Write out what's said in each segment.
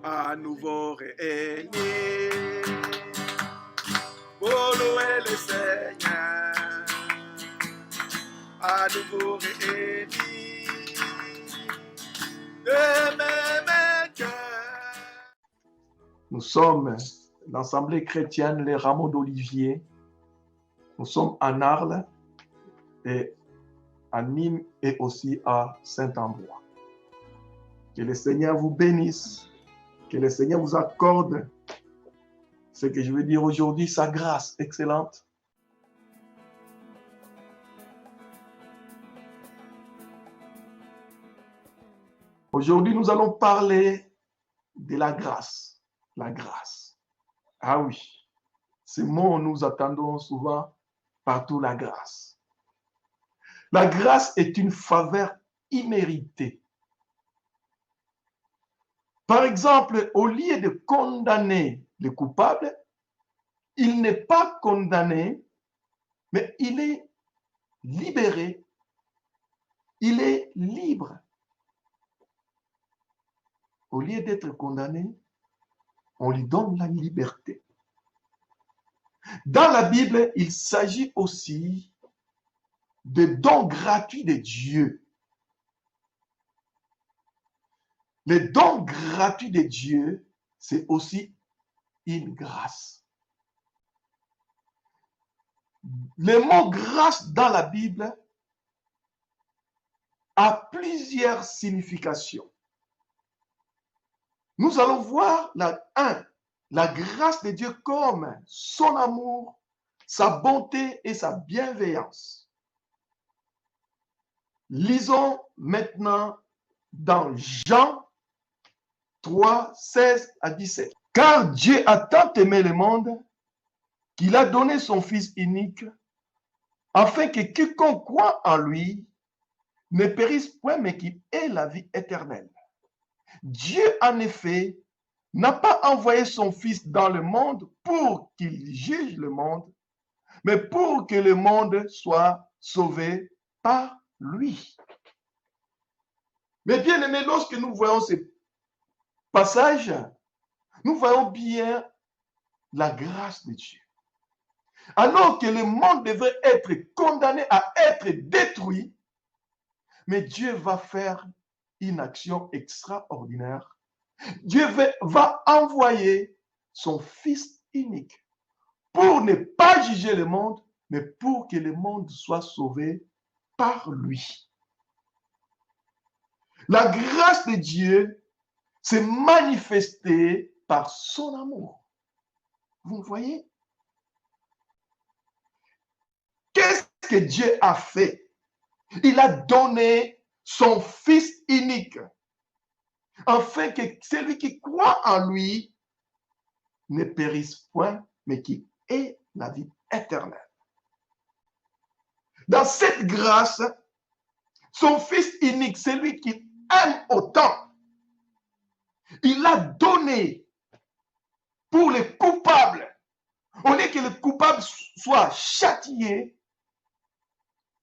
à nouveau réunis pour louer le Seigneur, à nouveau réunis de même cœur. Nous sommes l'Assemblée chrétienne Les Rameaux d'Olivier. Nous sommes à Arles et à Nîmes et aussi à Saint-Ambrois. Que le Seigneur vous bénisse, que le Seigneur vous accorde ce que je veux dire aujourd'hui, sa grâce excellente. Aujourd'hui, nous allons parler de la grâce. La grâce. Ah oui, ce mot, nous attendons souvent partout la grâce. La grâce est une faveur imméritée. Par exemple, au lieu de condamner le coupable, il n'est pas condamné, mais il est libéré, il est libre. Au lieu d'être condamné, on lui donne la liberté. Dans la Bible, il s'agit aussi de dons gratuits de Dieu. Les dons gratuits de Dieu, c'est aussi une grâce. Le mot grâce dans la Bible a plusieurs significations. Nous allons voir la grâce de Dieu comme son amour, sa bonté et sa bienveillance. Lisons maintenant dans Jean 3, 16 à 17. Car Dieu a tant aimé le monde qu'il a donné son Fils unique, afin que quiconque croit en lui ne périsse point, mais qu'il ait la vie éternelle. Dieu, en effet, n'a pas envoyé son Fils dans le monde pour qu'il juge le monde, mais pour que le monde soit sauvé par lui. Mais bien aimé, lorsque nous voyons ce passage, nous voyons bien la grâce de Dieu. Alors que le monde devrait être condamné à être détruit, mais Dieu va faire une action extraordinaire. Dieu va envoyer son Fils unique pour ne pas juger le monde, mais pour que le monde soit sauvé par lui. La grâce de Dieu s'est manifestée par son amour. Vous voyez? Qu'est-ce que Dieu a fait? Il a donné son Fils unique, afin que celui qui croit en lui ne périsse point, mais qu'il ait la vie éternelle. Dans cette grâce, son Fils unique, celui qui aime autant, il a donné pour les coupables, au lieu que les coupables soient châtiés,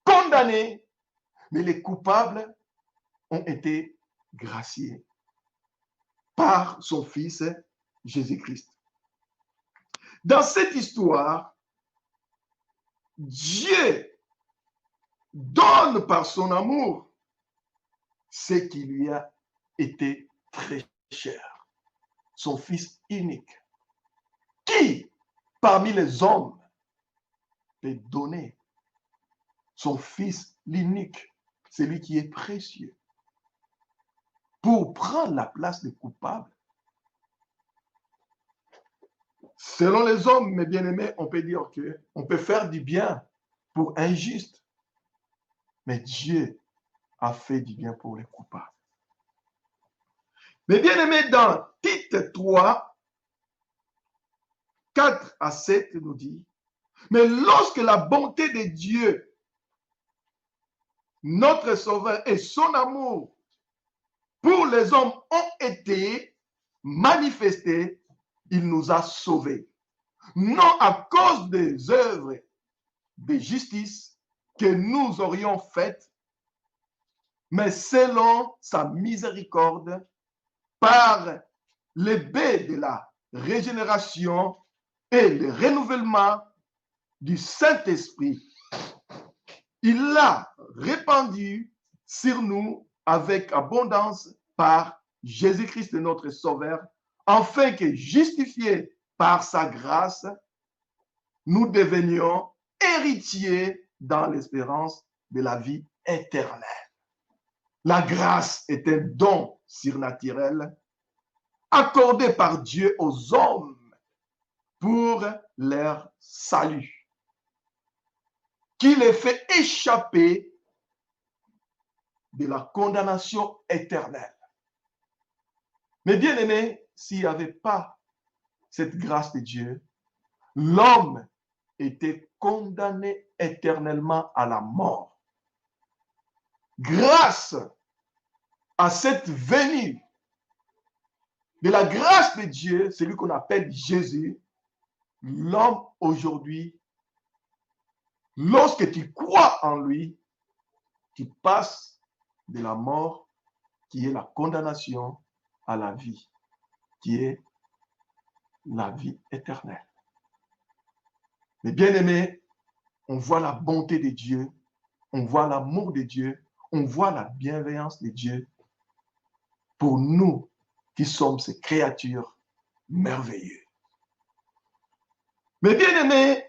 condamnés, mais les coupables ont été graciés par son Fils Jésus-Christ. Dans cette histoire, Dieu donne par son amour ce qui lui a été très cher, son Fils unique. Qui, parmi les hommes, peut donner son Fils l'unique, celui qui est précieux, pour prendre la place des coupables? Selon les hommes, mes bien-aimés, on peut dire qu'on peut faire du bien pour un juste, mais Dieu a fait du bien pour les coupables. Mais bien-aimés, dans Tite 3, 4 à 7 nous dit, mais lorsque la bonté de Dieu, notre Sauveur, et son amour pour les hommes ont été manifestés, il nous a sauvés. Non à cause des œuvres de justice que nous aurions faites, mais selon sa miséricorde, par les baies de la régénération et le renouvellement du Saint-Esprit. Il l'a répandu sur nous avec abondance par Jésus-Christ notre Sauveur, afin que, justifiés par sa grâce, nous devenions héritiers dans l'espérance de la vie éternelle. La grâce est un don surnaturel accordé par Dieu aux hommes pour leur salut, qui les fait échapper de la condamnation éternelle. Mais bien aimé, s'il n'y avait pas cette grâce de Dieu, l'homme était condamné éternellement à la mort. Grâce à cette venue de la grâce de Dieu, celui qu'on appelle Jésus, l'homme aujourd'hui, lorsque tu crois en lui, tu passes de la mort, qui est la condamnation, à la vie, qui est la vie éternelle. Mais bien aimé, on voit la bonté de Dieu, on voit l'amour de Dieu, on voit la bienveillance de Dieu pour nous qui sommes ces créatures merveilleuses. Mais bien aimé,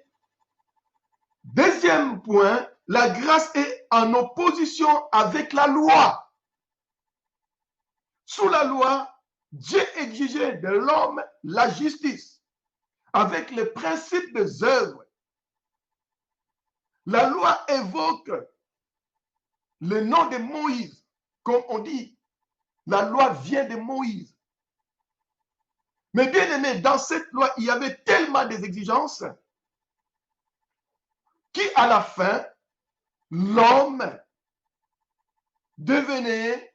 deuxième point, la grâce est en opposition avec la loi. Sous la loi, Dieu exigeait de l'homme la justice avec le principe des œuvres. La loi évoque le nom de Moïse, comme on dit. La loi vient de Moïse. Mais bien aimé, dans cette loi, il y avait tellement des exigences qu'à la fin, l'homme devenait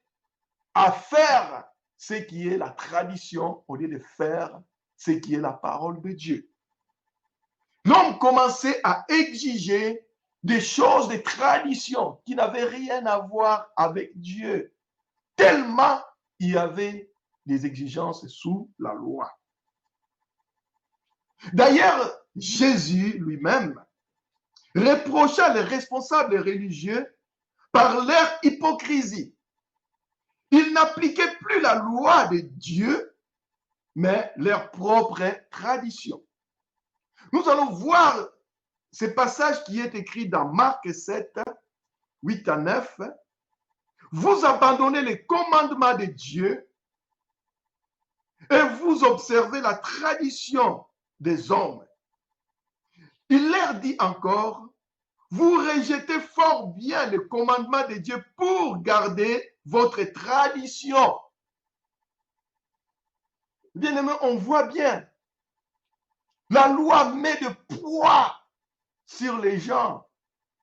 à faire ce qui est la tradition au lieu de faire ce qui est la parole de Dieu. L'homme commençait à exiger des choses, des traditions qui n'avaient rien à voir avec Dieu, tellement il y avait des exigences sous la loi. D'ailleurs, Jésus lui-même reprocha les responsables religieux par leur hypocrisie. Ils n'appliquaient plus la loi de Dieu, mais leur propre tradition. Nous allons voir ce passage qui est écrit dans Marc 7, 8 à 9. Vous abandonnez les commandements de Dieu et vous observez la tradition des hommes. Il leur dit encore, vous rejetez fort bien les commandements de Dieu pour garder votre tradition. Bien aimé, on voit bien, la loi met de poids sur les gens.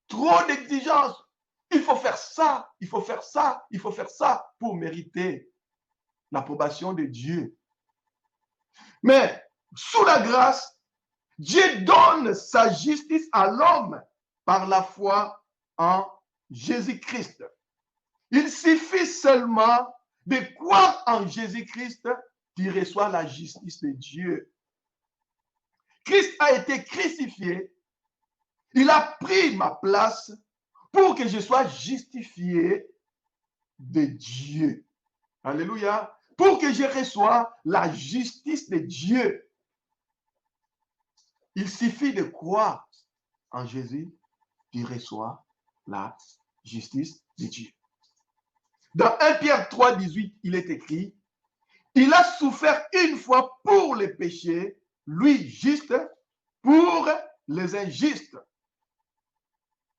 Trop d'exigences. Il faut faire ça, il faut faire ça, il faut faire ça pour mériter l'approbation de Dieu. Mais sous la grâce, Dieu donne sa justice à l'homme par la foi en Jésus-Christ. Il suffit seulement de croire en Jésus-Christ qui reçoit la justice de Dieu. Christ a été crucifié. Il a pris ma place pour que je sois justifié de Dieu. Alléluia. Pour que je reçoive la justice de Dieu. Il suffit de croire en Jésus, tu reçois la justice de Dieu. Dans 1 Pierre 3, 18, il est écrit, il a souffert une fois pour les péchés, lui juste, pour les injustes.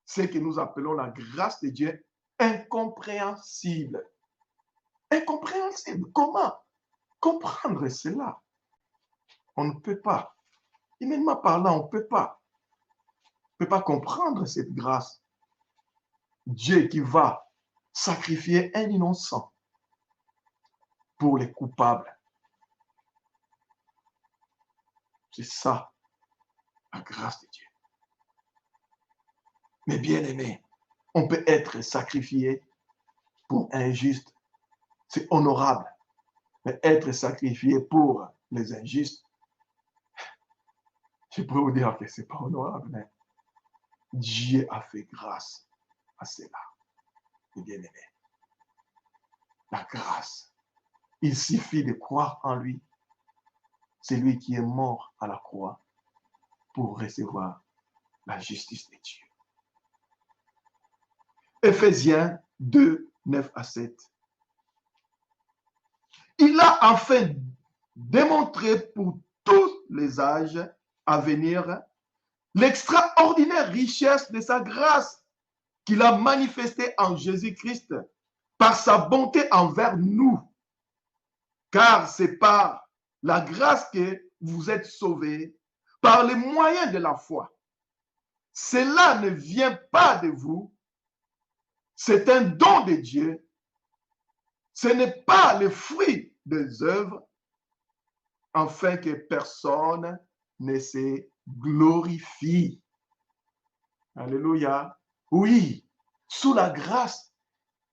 Ce que nous appelons la grâce de Dieu incompréhensible. Incompréhensible. Comment comprendre cela? On ne peut pas. Humainement parlant, on ne peut pas. On ne peut pas comprendre cette grâce. Dieu qui va sacrifier un innocent pour les coupables. C'est ça, la grâce de Dieu. Mais bien aimé, on peut être sacrifié pour un juste. C'est honorable. Mais être sacrifié pour les injustes, je peux vous dire que ce n'est pas honorable, mais Dieu a fait grâce à cela. Et bien aimé, la grâce, il suffit de croire en lui. C'est lui qui est mort à la croix pour recevoir la justice de Dieu. Éphésiens 2, 9 à 7. Il a enfin démontré pour tous les âges à venir l'extraordinaire richesse de sa grâce qu'il a manifestée en Jésus-Christ par sa bonté envers nous. Car c'est par la grâce que vous êtes sauvés, par les moyens de la foi. Cela ne vient pas de vous, c'est un don de Dieu. Ce n'est pas le fruit des œuvres, afin que personne ne se glorifie. Alléluia. Oui, sous la grâce,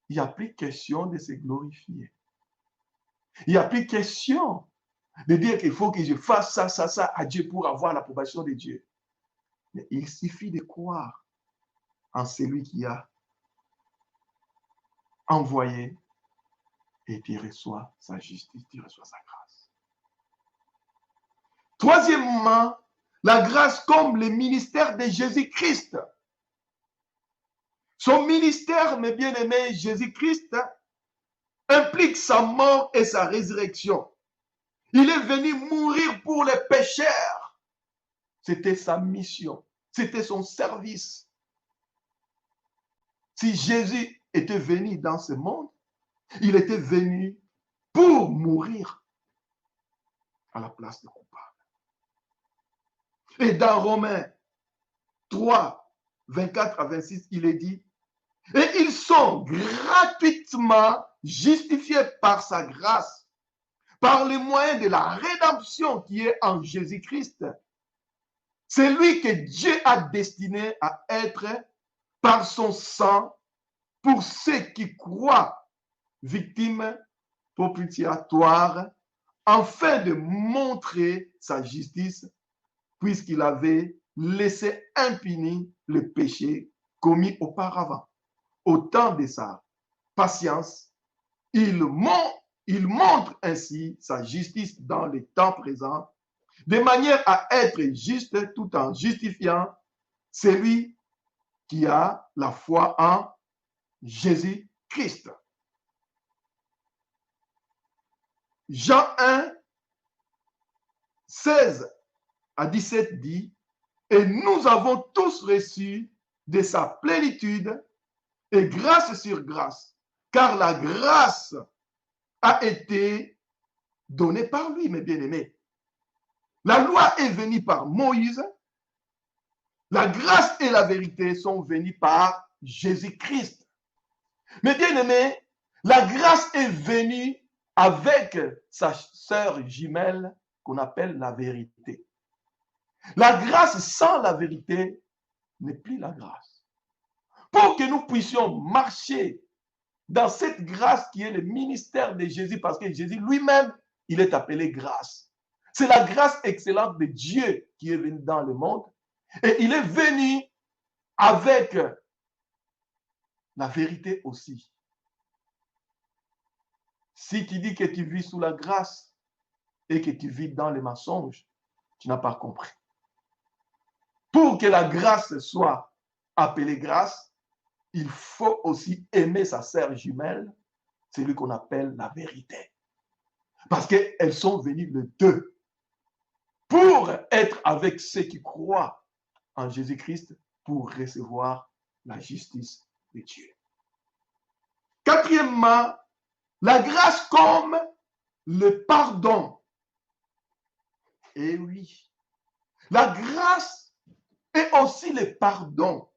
il n'y a plus question de se glorifier. Il n'y a plus question de dire qu'il faut que je fasse ça à Dieu pour avoir l'approbation de Dieu. Mais il suffit de croire en celui qui a envoyé et tu reçois sa justice, tu reçois sa grâce. Troisièmement, la grâce comme le ministère de Jésus-Christ. Son ministère, mes bien-aimés, Jésus-Christ, implique sa mort et sa résurrection. Il est venu mourir pour les pécheurs. C'était sa mission, c'était son service. Si Jésus était venu dans ce monde, il était venu pour mourir à la place de coupable. Et dans Romains 3, 24 à 26, il est dit, et ils sont gratuitement justifiés par sa grâce, par le moyen de la rédemption qui est en Jésus-Christ. C'est lui que Dieu a destiné à être par son sang pour ceux qui croient, victimes propitiatoires, afin de montrer sa justice, puisqu'il avait laissé impuni le péché commis auparavant. Au temps de sa patience, il montre ainsi sa justice dans le temps présent, de manière à être juste tout en justifiant celui qui a la foi en Jésus-Christ. Jean 1, 16 à 17 dit, et nous avons tous reçu de sa plénitude et grâce sur grâce, car la grâce a été donnée par lui, mes bien-aimés. La loi est venue par Moïse, la grâce et la vérité sont venues par Jésus-Christ. Mes bien-aimés, la grâce est venue avec sa sœur jumelle qu'on appelle la vérité. La grâce sans la vérité n'est plus la grâce. Pour que nous puissions marcher dans cette grâce qui est le ministère de Jésus, parce que Jésus lui-même, il est appelé grâce. C'est la grâce excellente de Dieu qui est venue dans le monde et il est venu avec la vérité aussi. Si tu dis que tu vis sous la grâce et que tu vis dans les mensonges, tu n'as pas compris. Pour que la grâce soit appelée grâce, il faut aussi aimer sa sœur jumelle, c'est lui qu'on appelle la vérité. Parce qu'elles sont venues les deux pour être avec ceux qui croient en Jésus-Christ pour recevoir la justice de Dieu. Quatrièmement, la grâce comme le pardon. Eh oui, la grâce est aussi le pardon.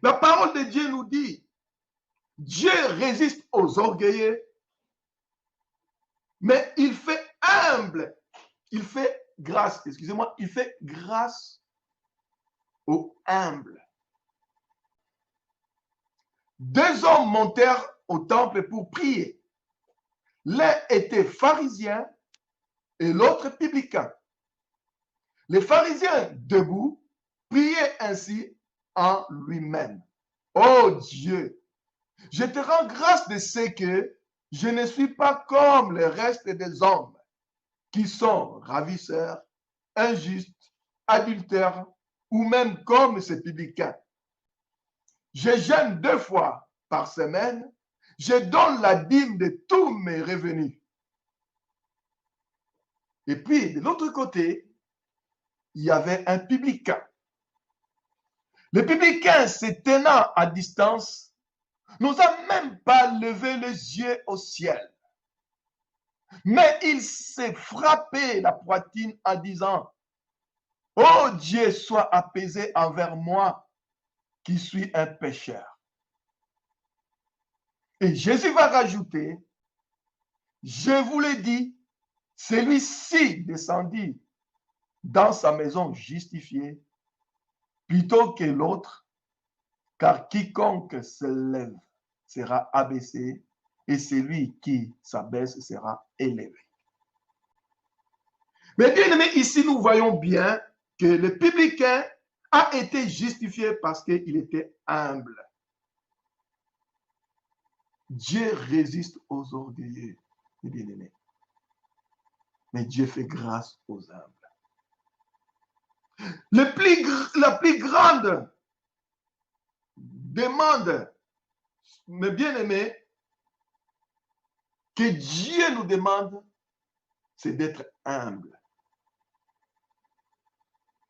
La parole de Dieu nous dit, Dieu résiste aux orgueilleux, mais il fait humble, il fait grâce, excusez-moi, il fait grâce aux humbles. Deux hommes montèrent au temple pour prier. L'un était pharisien et l'autre publicain. Les pharisiens, debout, priaient ainsi en lui-même. Oh Dieu, je te rends grâce de ce que je ne suis pas comme le reste des hommes qui sont ravisseurs, injustes, adultères ou même comme ces publicains. Je jeûne 2 fois par semaine, je donne la dîme de tous mes revenus. Et puis, de l'autre côté, il y avait un publicain. Le publicain, se tenant à distance, n'osa même pas lever les yeux au ciel. Mais il s'est frappé la poitrine en disant, « Oh Dieu, sois apaisé envers moi, qui suis un pécheur. » Et Jésus va rajouter, « Je vous l'ai dit, celui-ci descendit dans sa maison justifié plutôt que l'autre, car quiconque se lève sera abaissé et celui qui s'abaisse sera élevé. » Mais bien aimé, ici nous voyons bien que le publicain a été justifié parce qu'il était humble. Dieu résiste aux orgueilleux, mes bien-aimés. Mais Dieu fait grâce aux humbles. La plus grande demande, mes bien-aimés, que Dieu nous demande, c'est d'être humble.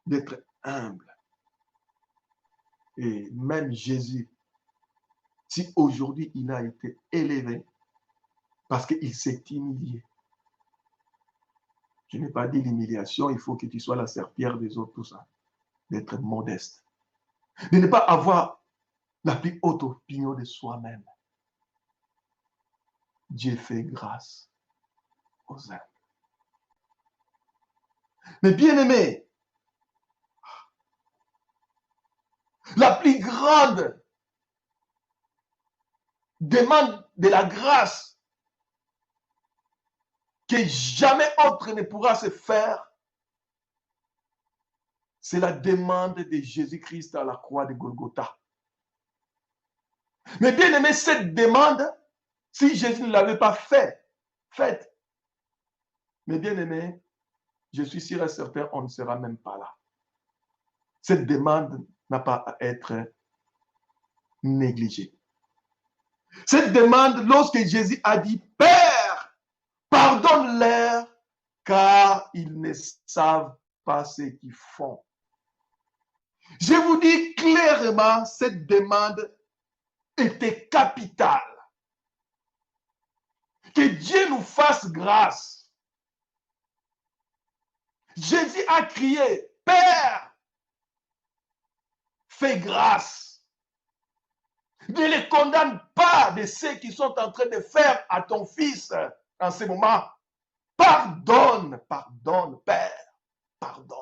D'être humble. Et même Jésus, si aujourd'hui il a été élevé, parce qu'il s'est humilié. Je n'ai pas dit l'humiliation, il faut que tu sois la serpillère des autres, tout ça. D'être modeste. De ne pas avoir la plus haute opinion de soi-même. Dieu fait grâce aux humbles. Mais bien aimé, la plus grande demande de la grâce que jamais autre ne pourra se faire, c'est la demande de Jésus-Christ à la croix de Golgotha. Mais bien aimé, cette demande, si Jésus ne l'avait pas faite, mais bien aimé, je suis sûr et certain, on ne sera même pas là. Cette demande n'a pas à être négligée. Cette demande, lorsque Jésus a dit, « Père, pardonne-leur, car ils ne savent pas ce qu'ils font. » Je vous dis clairement, cette demande était capitale. Que Dieu nous fasse grâce. Jésus a crié, « Père, fais grâce. » Ne les condamne pas de ce qu'ils sont en train de faire à ton fils en ce moment. Pardonne, pardonne, Père, pardonne.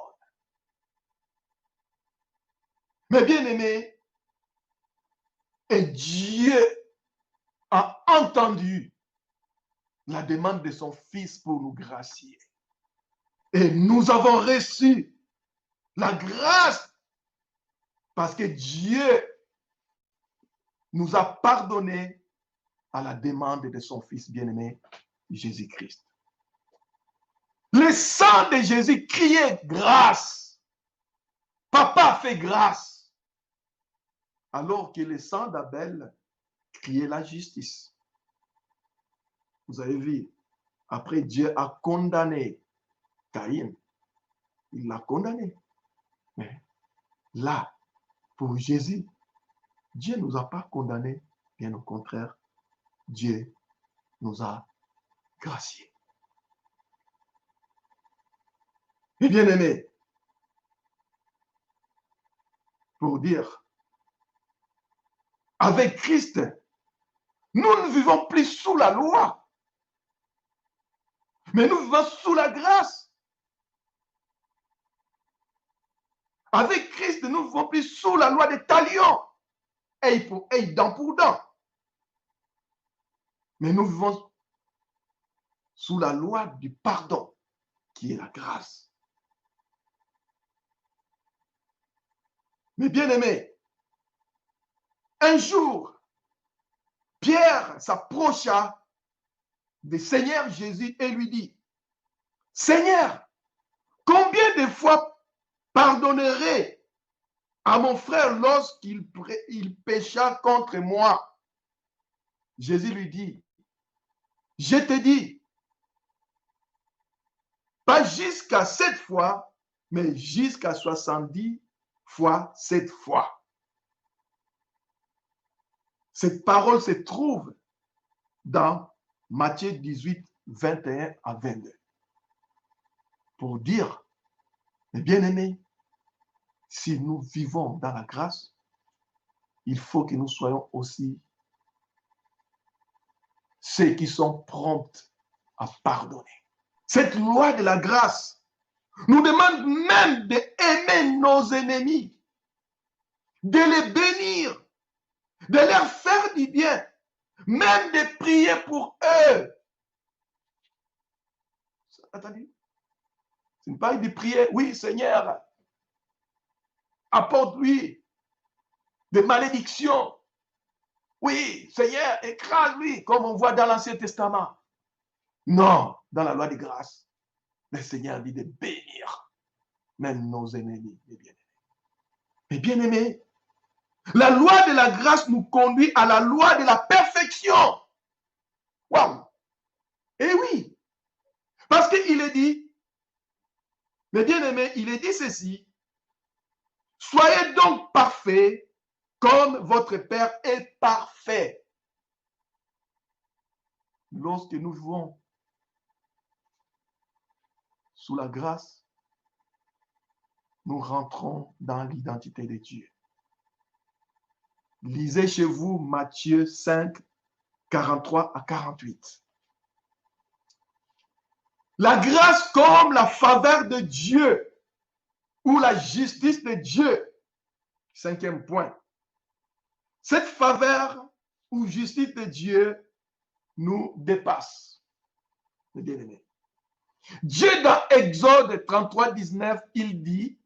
Mais bien aimé, et Dieu a entendu la demande de son fils pour nous gracier. Et nous avons reçu la grâce parce que Dieu nous a pardonné à la demande de son fils bien-aimé, Jésus-Christ. Le sang de Jésus criait grâce. Papa fait grâce. Alors que le sang d'Abel criait la justice. Vous avez vu, après Dieu a condamné Caïn. Il l'a condamné. Mais là, pour Jésus, Dieu ne nous a pas condamnés. Bien au contraire, Dieu nous a graciés. Et bien aimé, pour dire, avec Christ, nous ne vivons plus sous la loi, mais nous vivons sous la grâce. Avec Christ, nous ne vivons plus sous la loi des talions, œil pour œil, dent pour dent. Mais nous vivons sous la loi du pardon, qui est la grâce. Mais bien aimé, un jour, Pierre s'approcha du Seigneur Jésus et lui dit, Seigneur, combien de fois pardonnerai à mon frère lorsqu'il pécha contre moi? Jésus lui dit, je te dis, pas jusqu'à 7 fois, mais jusqu'à 70 fois 7 fois. Cette parole se trouve dans Matthieu 18, 21 à 22. Pour dire, mes bien-aimés, si nous vivons dans la grâce, il faut que nous soyons aussi ceux qui sont prompts à pardonner. Cette loi de la grâce nous demande même d'aimer nos ennemis, de les bénir, de leur faire du bien, même de prier pour eux. Attendez, ce n'est pas de prier, oui Seigneur, apporte-lui des malédictions. Oui, Seigneur, écrase-lui, comme on voit dans l'Ancien Testament. Non, dans la loi de grâce, le Seigneur dit de bénir même nos ennemis, les bien-aimés. Mais bien-aimés, la loi de la grâce nous conduit à la loi de la perfection. Waouh! Et oui, parce qu'il est dit, mes bien-aimés, il est dit ceci, soyez donc parfaits comme votre Père est parfait. Lorsque nous vivons sous la grâce, nous rentrons dans l'identité de Dieu. Lisez chez vous Matthieu 5, 43 à 48. La grâce comme la faveur de Dieu ou la justice de Dieu. 5e point. Cette faveur ou justice de Dieu nous dépasse. Mes bien-aimés. Dieu dans Exode 33, 19, il dit,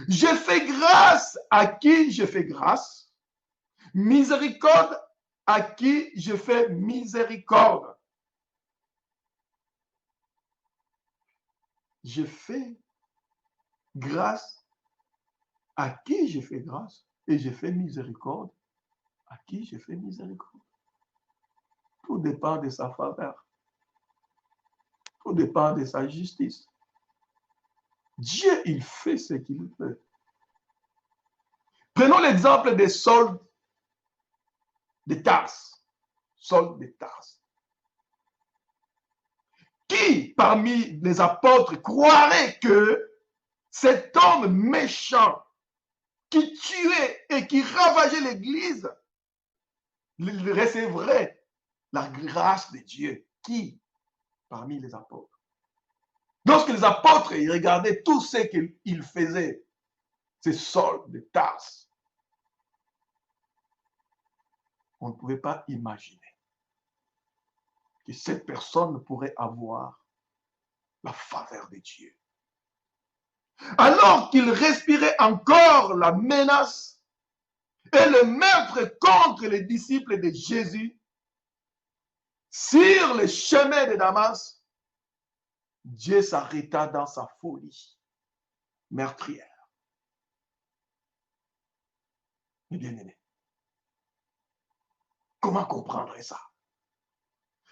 je fais grâce à qui je fais grâce, miséricorde à qui je fais miséricorde. Je fais grâce à qui je fais grâce et je fais miséricorde à qui je fais miséricorde. Tout dépend de sa faveur. Tout dépend de sa justice. Dieu, il fait ce qu'il veut. Prenons l'exemple de Saul de Tarse. Saul de Tarse. Qui, parmi les apôtres, croirait que cet homme méchant qui tuait et qui ravageait l'Église recevrait la grâce de Dieu? Qui, parmi les apôtres? Lorsque les apôtres ils regardaient tout ce qu'ils faisaient, c'est Saul de Tarse. On ne pouvait pas imaginer que cette personne pourrait avoir la faveur de Dieu. Alors qu'il respirait encore la menace et le meurtre contre les disciples de Jésus, sur le chemin de Damas, Dieu s'arrêta dans sa folie meurtrière. Mes bien-aimés, comment comprendre ça?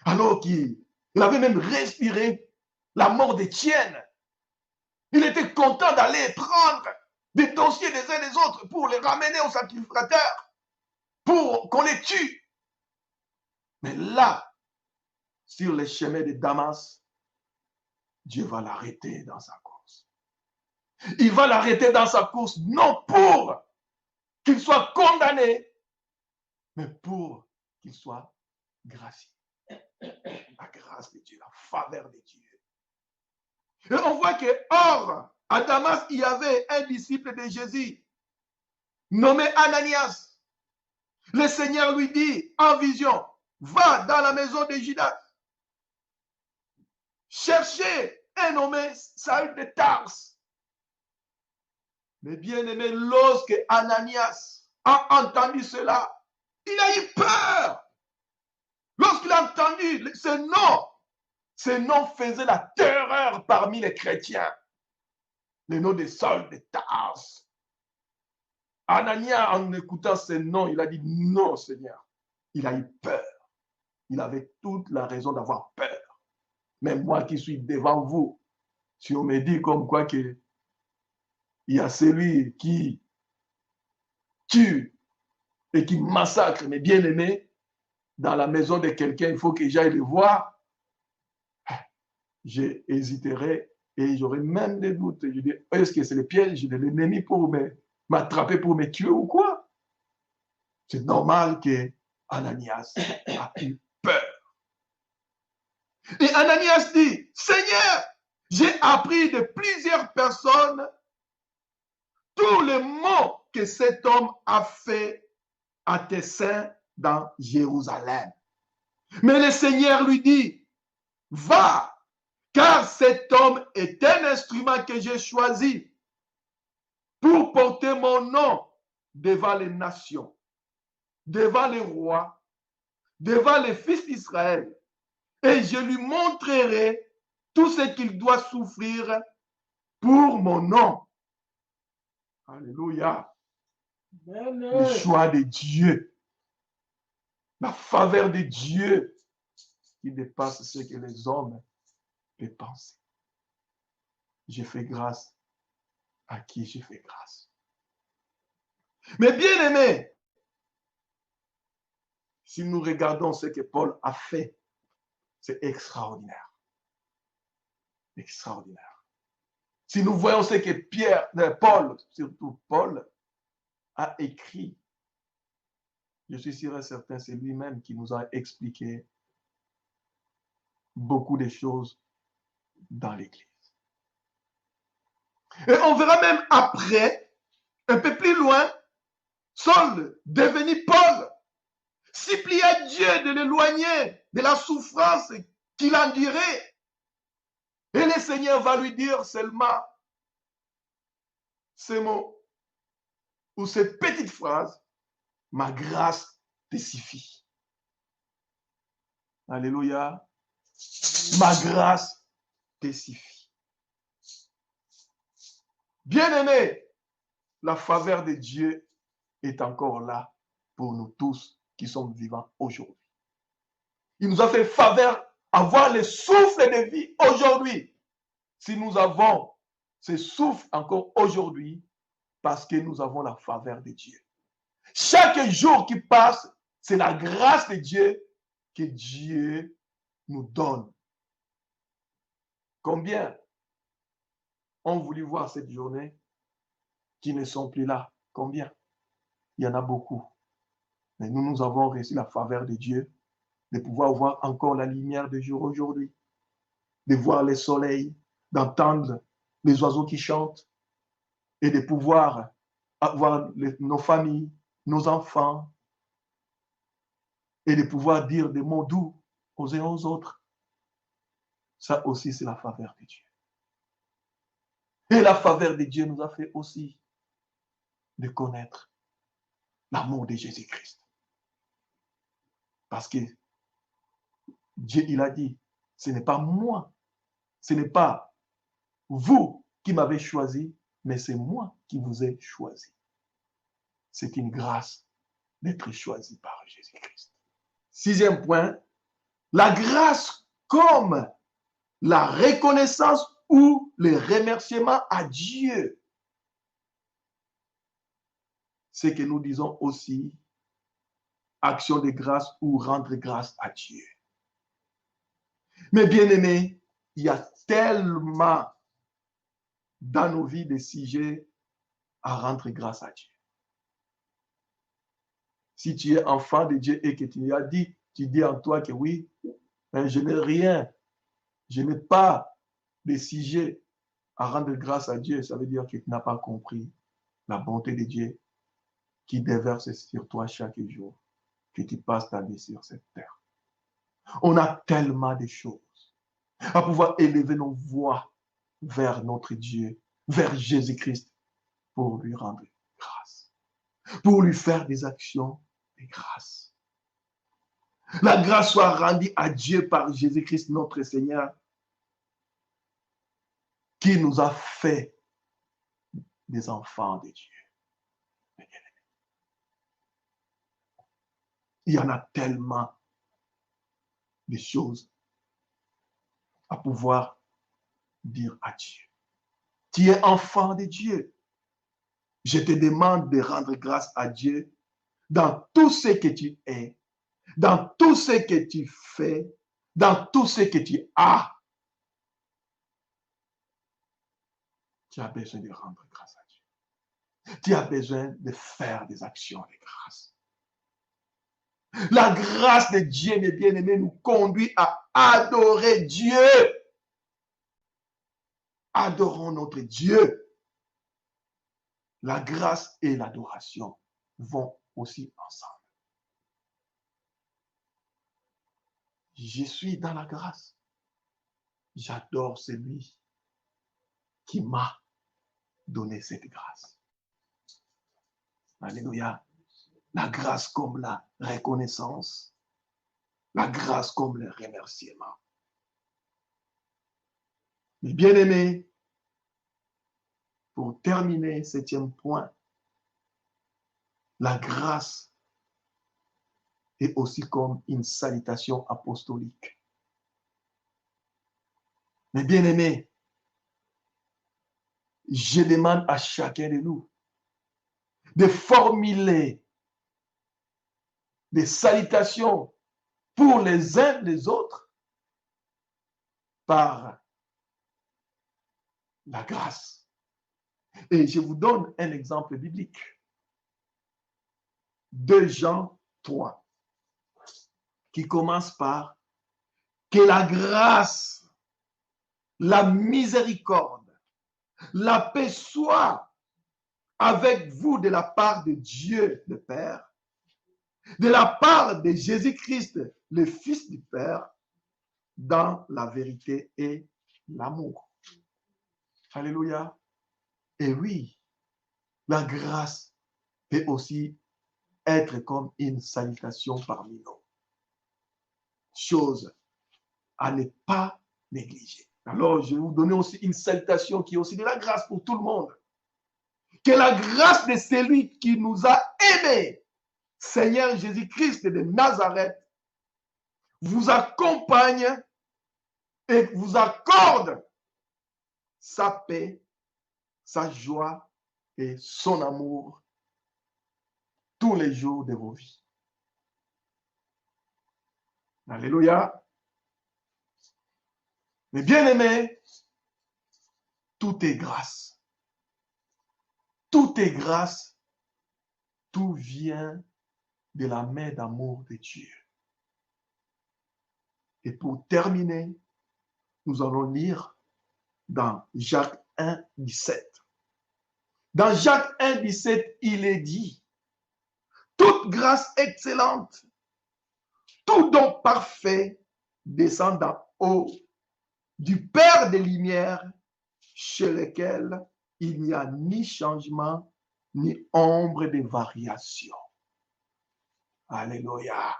Alors qu'il avait même respiré la mort d'Étienne, il était content d'aller prendre des dossiers des uns des autres pour les ramener au sacrificateur, pour qu'on les tue. Mais là, sur les chemins de Damas, Dieu va l'arrêter dans sa course. Il va l'arrêter dans sa course, non pour qu'il soit condamné, mais pour qu'il soit gracié. La grâce de Dieu, la faveur de Dieu. Et on voit que, or, à Damas, il y avait un disciple de Jésus, nommé Ananias. Le Seigneur lui dit, en vision, va dans la maison de Judas. chercher un nommé Saül de Tarse. Mais bien aimé, lorsque Ananias a entendu cela, il a eu peur. Lorsqu'il a entendu ce nom faisait la terreur parmi les chrétiens. Le nom de Saül de Tarse. Ananias, en écoutant ce nom, il a dit non, Seigneur. Il a eu peur. Il avait toute la raison d'avoir peur. Même moi qui suis devant vous, si on me dit comme quoi que il y a celui qui tue et qui massacre mes bien-aimés dans la maison de quelqu'un, il faut que j'aille le voir, j'hésiterai et j'aurai même des doutes. Je dis, est-ce que c'est le piège de l'ennemi pour m'attraper, pour me tuer ou quoi? C'est normal que Ananias a eu peur. Et Ananias dit, Seigneur, j'ai appris de plusieurs personnes tous les maux que cet homme a fait à tes saints dans Jérusalem. Mais le Seigneur lui dit, va, car cet homme est un instrument que j'ai choisi pour porter mon nom devant les nations, devant les rois, devant les fils d'Israël. Et je lui montrerai tout ce qu'il doit souffrir pour mon nom. Alléluia. Le choix de Dieu, la faveur de Dieu qui dépasse ce que les hommes peuvent penser. Je fais grâce à qui je fais grâce. Mais bien aimé, si nous regardons ce que Paul a fait, c'est extraordinaire. Extraordinaire. Si nous voyons ce que Paul, surtout Paul, a écrit, je suis sûr et certain, c'est lui-même qui nous a expliqué beaucoup de choses dans l'Église. Et on verra même après, un peu plus loin, Saul, devenu Paul, supplia Dieu de l'éloigner de la souffrance qu'il endurait. Et le Seigneur va lui dire seulement ces mots ou cette petite phrase, ma grâce te suffit. Alléluia. Ma grâce te suffit. Bien-aimé, la faveur de Dieu est encore là pour nous tous qui sommes vivants aujourd'hui. Il nous a fait faveur avoir le souffle de vie aujourd'hui. Si nous avons ce souffle encore aujourd'hui, parce que nous avons la faveur de Dieu. Chaque jour qui passe, c'est la grâce de Dieu que Dieu nous donne. Combien ont voulu voir cette journée qui ne sont plus là? Combien? Il y en a beaucoup. Mais nous avons reçu la faveur de Dieu de pouvoir voir encore la lumière du jour aujourd'hui, de voir le soleil, d'entendre les oiseaux qui chantent et de pouvoir avoir nos familles, nos enfants et de pouvoir dire des mots doux aux uns aux autres. Ça aussi, c'est la faveur de Dieu. Et la faveur de Dieu nous a fait aussi de connaître l'amour de Jésus-Christ. Parce que Dieu, il a dit, ce n'est pas moi, ce n'est pas vous qui m'avez choisi, mais c'est moi qui vous ai choisi. C'est une grâce d'être choisi par Jésus-Christ. 6e point, la grâce comme la reconnaissance ou le remerciement à Dieu. C'est que nous disons aussi action de grâce ou rendre grâce à Dieu. Mais bien aimé, il y a tellement dans nos vies des sujets à rendre grâce à Dieu. Si tu es enfant de Dieu et que tu dis en toi que oui, je n'ai rien, je n'ai pas de sujet à rendre grâce à Dieu, ça veut dire que tu n'as pas compris la bonté de Dieu qui déverse sur toi chaque jour que tu passes ta vie sur cette terre. On a tellement de choses à pouvoir élever nos voix vers notre Dieu, vers Jésus-Christ, pour lui rendre grâce, pour lui faire des actions de grâce. La grâce soit rendue à Dieu par Jésus-Christ, notre Seigneur, qui nous a fait des enfants de Dieu. Il y en a tellement de choses à pouvoir dire à Dieu. Tu es enfant de Dieu. Je te demande de rendre grâce à Dieu dans tout ce que tu es, dans tout ce que tu fais, dans tout ce que tu as. Tu as besoin de rendre grâce à Dieu. Tu as besoin de faire des actions de grâce. La grâce de Dieu, mes bien-aimés, nous conduit à adorer Dieu. Adorons notre Dieu. La grâce et l'adoration vont aussi ensemble. Je suis dans la grâce. J'adore celui qui m'a donné cette grâce. Alléluia. La grâce comme la reconnaissance. La grâce comme le remerciement. Mes bien-aimés, pour terminer, 7e point, la grâce est aussi comme une salutation apostolique. Mes bien-aimés, je demande à chacun de nous de formuler des salutations pour les uns les autres par la grâce. Et je vous donne un exemple biblique. 2 Jean 3, qui commence par que la grâce, la miséricorde, la paix soit avec vous de la part de Dieu le Père, de la part de Jésus-Christ, le Fils du Père, dans la vérité et l'amour. Alléluia. Et oui, la grâce peut aussi être comme une salutation parmi nous. Chose à ne pas négliger. Alors, je vais vous donner aussi une salutation qui est aussi de la grâce pour tout le monde. Que la grâce de celui qui nous a aimés, Seigneur Jésus-Christ de Nazareth, vous accompagne et vous accorde sa paix, sa joie et son amour tous les jours de vos vies. Alléluia. Mais bien aimés, tout est grâce. Tout est grâce. Tout vient de la main d'amour de Dieu. Et pour terminer, nous allons lire dans Jacques 1, 17. Dans Jacques 1, 17, il est dit, toute grâce excellente, tout don parfait descend d'en haut du Père des Lumières, chez lequel il n'y a ni changement, ni ombre de variation. Alléluia.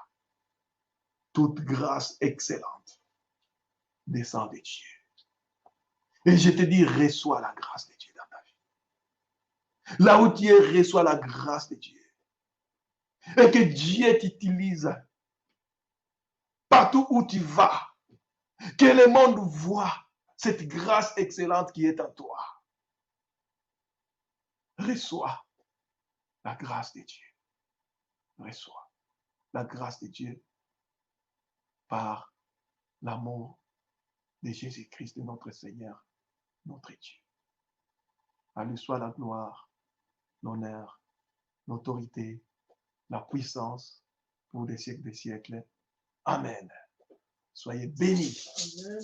Toute grâce excellente descend de Dieu. Et je te dis, reçois la grâce de Dieu dans ta vie. Là où tu es, reçois la grâce de Dieu. Et que Dieu t'utilise partout où tu vas. Que le monde voit cette grâce excellente qui est en toi. Reçois la grâce de Dieu. Reçois la grâce de Dieu par l'amour de Jésus-Christ, de notre Seigneur, notre Dieu. À lui soit la gloire, l'honneur, l'autorité, la puissance pour des siècles des siècles. Amen. Soyez bénis. Amen.